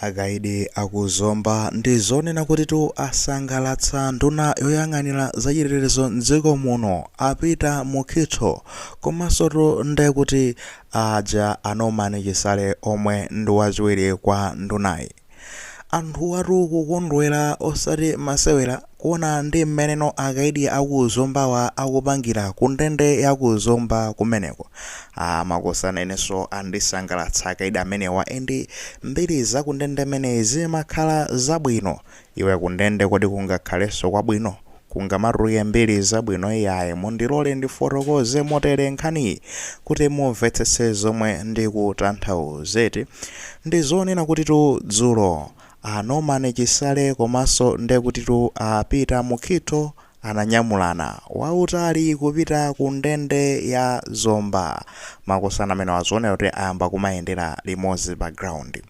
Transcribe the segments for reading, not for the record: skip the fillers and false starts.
Akaidi akuzomba ndi zonena kuti asangalatsa nduna yoyang'anira zachitetezo m'dziko muno apita mu khitho komanso ndi kuti aja Norman Chisale omwe ndi wachiwiri kwa ndunayi. Anthu atu kukondwera osati masewera kuona ndi mmene akaidi akuzombawa akupangira ku ndende yakuzomba kumeneko. Makusanenso andisangalatsa akaidi amenewa ndi mbiri za ku ndende imeneyi zimakhala zabwino. Iwe ku ndende kodi kungakhalenso kwabwino? Kungamatuke mbiri zabwino iyayi mundilole ndifotokoze motere nkhani kuti mumvetsetse zomwe ndikutanthauzeti. Ndi zonena kuti dzulo Norman Chisale komanso ndi kuti apita mu khitho ananyamulana wautali kupita ku ndende ya Zomba. Makusana amene waziona kuti ayamba kumayendera limodzi pa ground.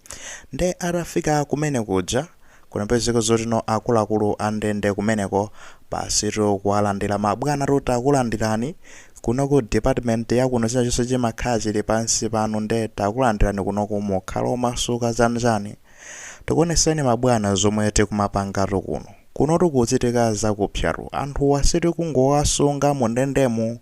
Ndi atafika kumene kuja kunapezeka zoti akuluakulu a ndende kumeneko pasitu kuwalandira mabwana takulandirani kuno ku department ya kuno chonse chimakhala chili pansi pano ndi takulandirani kunoku mokhala omasuka chanjani. Tikuoneseni mabwana zomwe tikumapangatu kuno tikuchitika zakupsyatu. Anthu wasiti kungowasunga mu ndendemo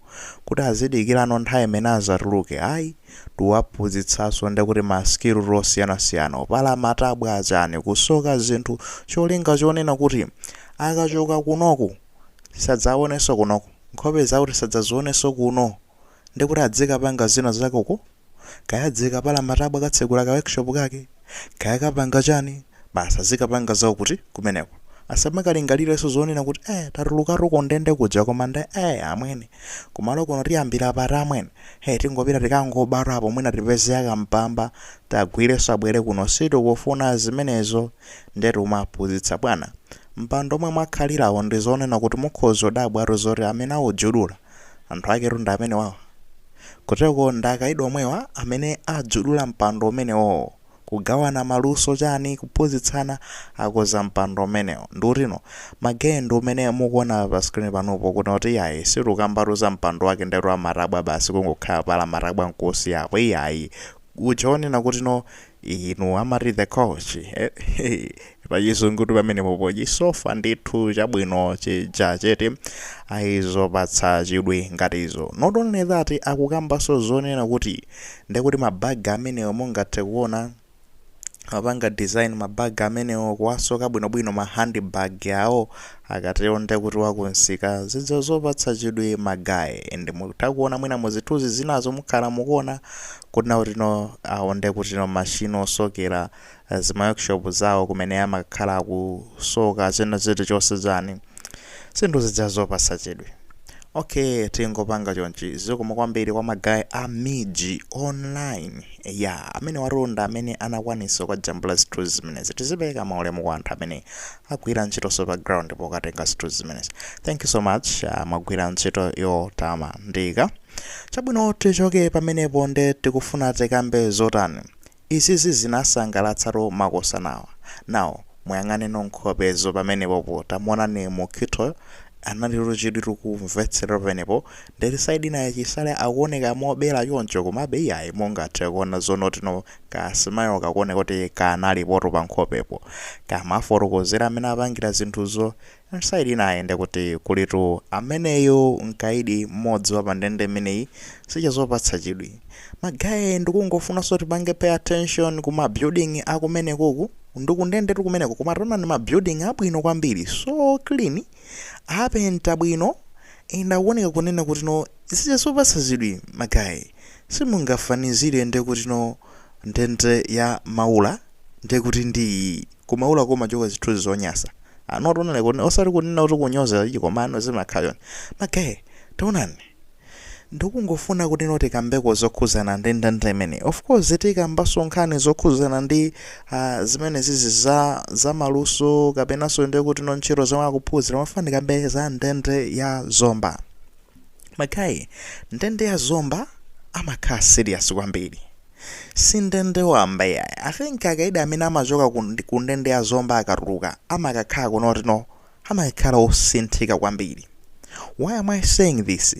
kuti azidikirano nthawi imene azatuluke. Ayi tiwaphunzitsanso ndi kuti maskilu osiyanasiyana pala matabwa achani kusoka zinthu cholinga chonena kuti akachoka kunoku sadzaonenso kunoku, nkhope zawo tisadzazionenso kuno ndi kuti adzikapanga zina zakoko kaya adzikapala matabwa katsegula ka workshop kake kaya kapanga chani basa azikapanga zawo kuti kumeneko asamakalingaliraso zonena kuti tatulukatu ku ndende kuja koma ndi amwene kumalo kuno tiyambira pati amwene tingopita tikangobatu apo mwina tipeze akampamba tagwireso abwere kuno sitikufuna zimenezo. Ndi timaphunzitsa bwana mpando omwe mwakhalirawo ndi zonena kuti mukhoza kudabwatu zoti amene awujudula anthu aketu ndi amene wawa kuteko ndi akaidi omwewa amene ajudula mpando umenewo kugawana maluso chani kuphunzitsana akoza mpando umenewo. Ndutino magendo umene mukuona pa screen panopo kuti yayi situkambatu za mpando wake ndetu amatabwa basi kungokhala pala matabwa nkosi yapo iyayi uchonena kuti inu amati the coach pachizungutu pamene popo chisofa ndithu chabwino chachete ayizopatsa chidwi ngatizo. Not only that akukambaso zonena kuti ndekuti mabagi amenewo mungathe kuona apanga design mabagi amenewo kuwasoka bwinobwino ma handbag yawo akatero ndi kuti wakunsika zizopatsa chidwi magayi. Ndi mutakuona mwina muzithuzi zinazo mukhala mukuona kuti awo ndi kuti machine osokera zima workshop zawo kumene amakhala kusoka china chiti chonse chani zinthu zidzazopatsa chidwi. Okay, tingopanga chonchi zikoma kwambiri kwa magayi a Miji online amene waronda amene anakwanisa kwa jambula zithu zimenezi. Tizipereka maulemu kwa anthu amene agwira ntchito pa ground pokatenga zithu zimenezi. Thank you so much. Mwagwira ntchito yotamandika. Chabwino tichoke pamenepo ndi tikufuna tikambe zotani. Izi zinasangalatsatu makosanawa. Now muyang'ane nkhopezo pamenepo tamuonani mu khitho analiru chidwi kumvetsera pamenepo ndi side ina Chisale akuoneka mobela choncho komabe iyayi mungathe kuona zonotino kasimayo kakuoneka kuti kanalipoto pa nkhopepo kamafotokozera amene apangira zinthuzo. Side ina ayende kuti kulitu ameneyo nkaidi mmodzi wa pandende imeneyi sichazopatsa chidwi. Magayi ndikungofunanso tipange pay attention kuma building akumenekoku ndikundende tikumeneko koma tona ni ma building abwino kwambiri so clean apenta bwino akuoneka kunena kuti sichazopatsa chidwi. Magayi simungafanizire ndi kuti ndende ya Maula ndi kuti ndi kumaula koma choka zithu zonyasa anotonale kuti osati kunena kuti kunyoza ikomano zimakhayo. Magayi taonani ndikungofuna kuti tikambeko zokhuzana ndi ndende imene. Of course tikambaso nkhani zokhuzana ndi zimene zizi za maluso kapenanso ndi kuti ntchito zomwe akuphunzira mafani kambe za ndende ya Zomba. Magayi ndende ya Zomba amakhala serious kwambiri si ndende wamba yayi. I think akaidi amene amachoka ku ndende ya Zomba akatuluka amakakhala kuno amakhala osinthika kwambiri. Why am I saying this?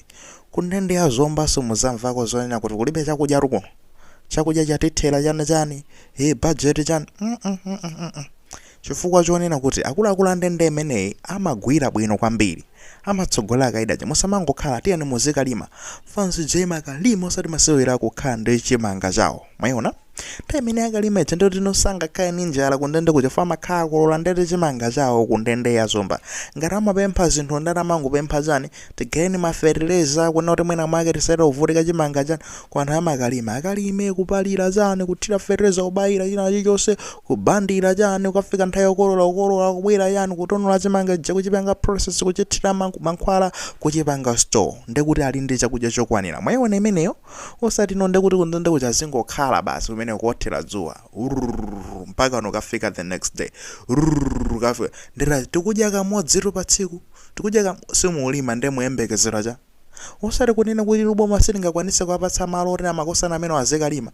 Ku ndende ya Zomba simuzamvako zonena kuti kulibe chakudya kuno chakudya chatithera chani budget chani chifukwa chonena kuti akuluakulu andende imeneyi amagwira bwino kwambiri, amatsogola akaida musamangokhala tiyani muzikalima fansi jema kalima osati masewera kukhala ndi chimanga chawo. Mwayiona imene akalima ija ndoti tinosanga kaya ninjala kundende kuti fama khala kolola ndete chimanga chawo kundende ya zomba. Ngati amapempha zinthu ndati amangopempha chani tigeni mafertilizer kuna kuti mwina mwake tisaita kuvutika chimanga chani kwa anthu amakalima akalime kupalira chani kuthira fertilizer kubayira china chilichonse kubandira chani ukafika nthawi yokolola kubwera chani kutonola chimanga chija kuchipanga process kuchithira mankhwala kuchipanga store ndekuti ali ndi chakudya chokwanira. Mwayiona imeneyo osati no ndekuti kundende kuti azingokhala basi kumene kuothera dzuwa mpaka ukafika the next day kafika ndira tikudya kamodzi pa tsiku tikudya simulima ndi muyembekezera cha osati kunena kuti boma silingakwanise kuwapatsa malo oti amakosana amene azikalima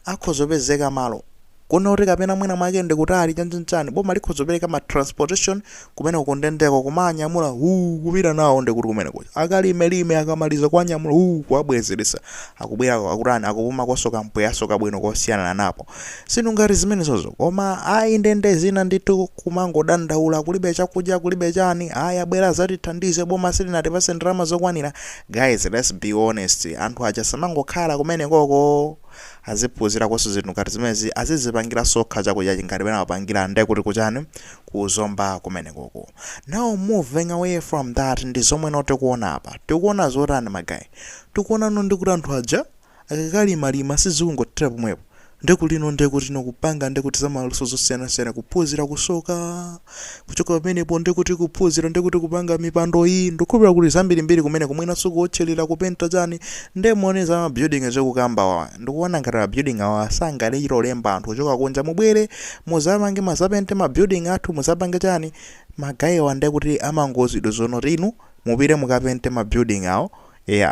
akhozopezeka malo kuna kuti kapena mwina mwake ndi kutali chanchani boma likhozopereka ma transportation kumene kundendeko kumanyamula kupita nawo ndi kuti kumene kuja akalime akamaliza kwanyamula kuabwezeresa akubwera akutani akupuma kosoka mpweyaso kabwino kosiyana napo sinungati zimenezozo koma ayi ndende zina nditu kumangodandaula kulibe chakudya kulibe chani ayi abwera zatithandize boma silinatipase ndalama zokwanira. Guys, let's be honest, anthu aja samangokhala kumene koko aziphunzira koso zinthu ngati zimezi azizipangira sokha chakudya ngati pena apangira nde kuti kuchani kuzomba kumene koko. Now moving away from that ndi zomwe note kuona apa tikuona zotani magayi tikuona ndi kuti anthu aja akakalima sizikungothera pomwepo ndekulino ndekuti nokupanga ndekuti zamaluso zosiyana kuphunzira kusoka kuchoka pamenepo ndekuti kuphunzira ndekuti kupanga mipando iyi ndikukhulupirira kuti zambirimbiri kumene kumwina suku otchelera kupenta chani ndemuoneza ma building ezokukamba wa ndikuona ngati ma building awa sangalechiro lemba anthu kuchoka kunja mubwere muzamange mazapente ma building athu muzapange chani magayi wa ndekuti amangozidwe zono rinu mupire mukapente ma building awo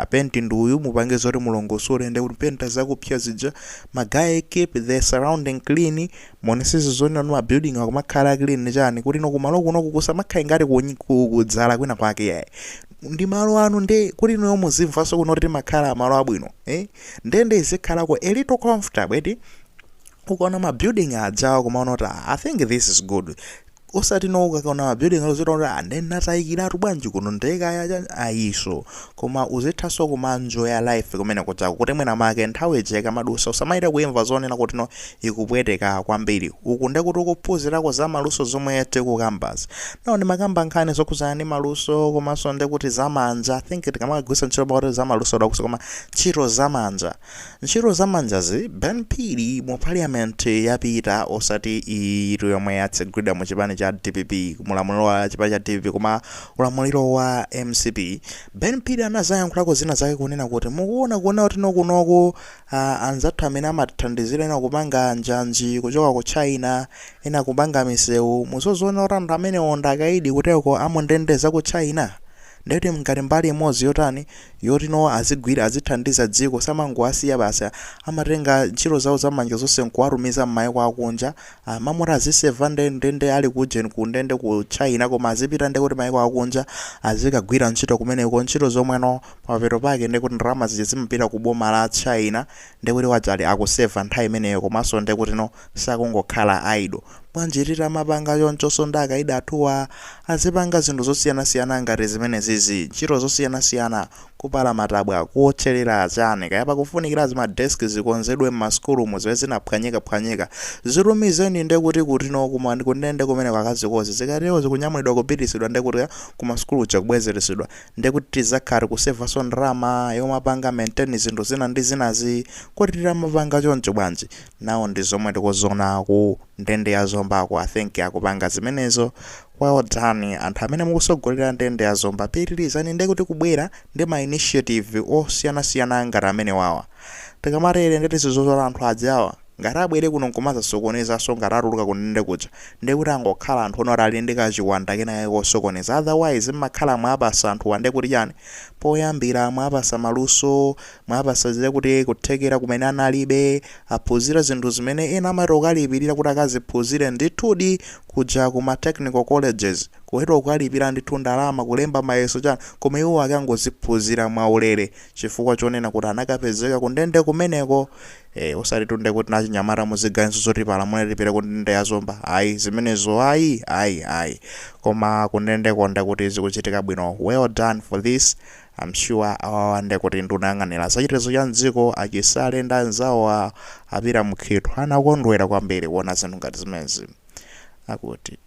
penti nduyu mupange zoti mulongosole ndi kuti penta zakupya zija magayi keep the surrounding clean monesizo zoni ma building akumakhala clean chani kuti nokumalo kuno kusamakhala ngati kudzala kwina kwake yayi ndi malo anu ndi kuti noyo muzimvaso kuno kuti makhala malo abwino ndende izikhalako a little comfortable eti ukaona ma building ajawo kumaona kuti I think this is good osati no ukaona ma building alozita andenatayikiratu bwanji kuno ndekaya ayiso koma uzithaso kumanjo ya life kumene kuchako kuti mwina make nthawi ijeka madusa usamaita kuimva zonena kuti no ikupweteka kwambiri uku ndekuti ukuphunzirako za maluso zomwe tikukambazi nawo ndi makamba nkhani zokuzana ndi maluso komanso ndekuti zamanja I think tikamagwisa ntchito about za maluso dakusa koma ntchito zamanjazi Ben Pili mu parliament yapita osati iro yomwe yatsegulidwa mu chipani cha DPP mulamuliro wa chipani cha DPP koma ulamuliro wa MCP. Ben Pili anazayankhulako zina zake kunena kuti mukuona kuti nokunoko anzathu amene amathandizira ena kupanga njanji kuchoka ku China ena kupanga misewu muzozoona kuti anthu amene onda akaidi kuteko amondendeza ku China ndeti mkati mbali imodzi yotani yoti no azigwira azithandiza dziko samangoasiya basa amatenga ntchito zawo zamanja zonse nkuwarumiza m'mayiko akunja mamota aziseva ndende ali kujeni kundende ku China koma azipita nde kuti mayiko akunja azikagwira ntchito kumeneko ntchito zomweno papeto pake nde kuti ndalama zija zimapita ku boma la China nde kuti wajali akuseva nthawi imeneyo komanso nde kuti no sakungokhala idle bwanjirira mapanga chonchonso ndakaida athuwa azipanga zinthu zosiyana-siyana ngati zimene zizi ntchito zosiyana-siyana kupala matabwa kuotcherera chani kayapa kufunikira zima desk zikonzedwe m'masukulu muziwe zinaphwanyika zirumizeni nde kuti kutino kundende kumene kwakazikozi zikatewo zikunyamulidwa kupitisidwa nde kuti kumasukulu chakubwezeresedwa nde kuti tizakhale kusevaso ndalama yomapanga maintain zinthu zina ndi zinazi kuti titamapanga choncho bwanji nawo ndi zomwe tikuzona ku ndende ya zombako I think akupanga zimenezo well done anthu amene mukusogolera ndende ya zomba pitirizani nde kuti kubwera ndi ma initiative osiyana-siyana ngati amene wawa tikamarere ndeti zizozola anthu ajawa ngati abwere kuno nkomaza sokonezanso ngati atuluka kunende kuja nde kuti angokhala anthu ono ali ndi kachiwanda kenaye kosokoneza otherwise mmakhala mwapasa anthu wande kuti chani poyambira mwapasa maluso mwapasa zile kuti kuthekera kumene analibe aphunzira zinthu zimene ena amati okalipirira kuti akaziphunzire ndithudi kuja kuma technical colleges kuheta kukalipira ndithu ndalama kulemba mayeso chani, koma iwo akangoziphunzira mwaulere chifukwa chonena kuti anakapezeka kundende kumeneko. Osati tunde kuti nachinyamata muziganizo zoti palamula lipire kundende ya Zomba, ayi zimenezo ayi, koma kundende konda kuti zikuchitika bwino. Well done for this. I'm sure awawande kuti nduna yang'anira zachitetezo cha mdziko achisale ndi anzawo apita mkhitu anakondwera kwambiri kuona zinthu ngati zimezi akuti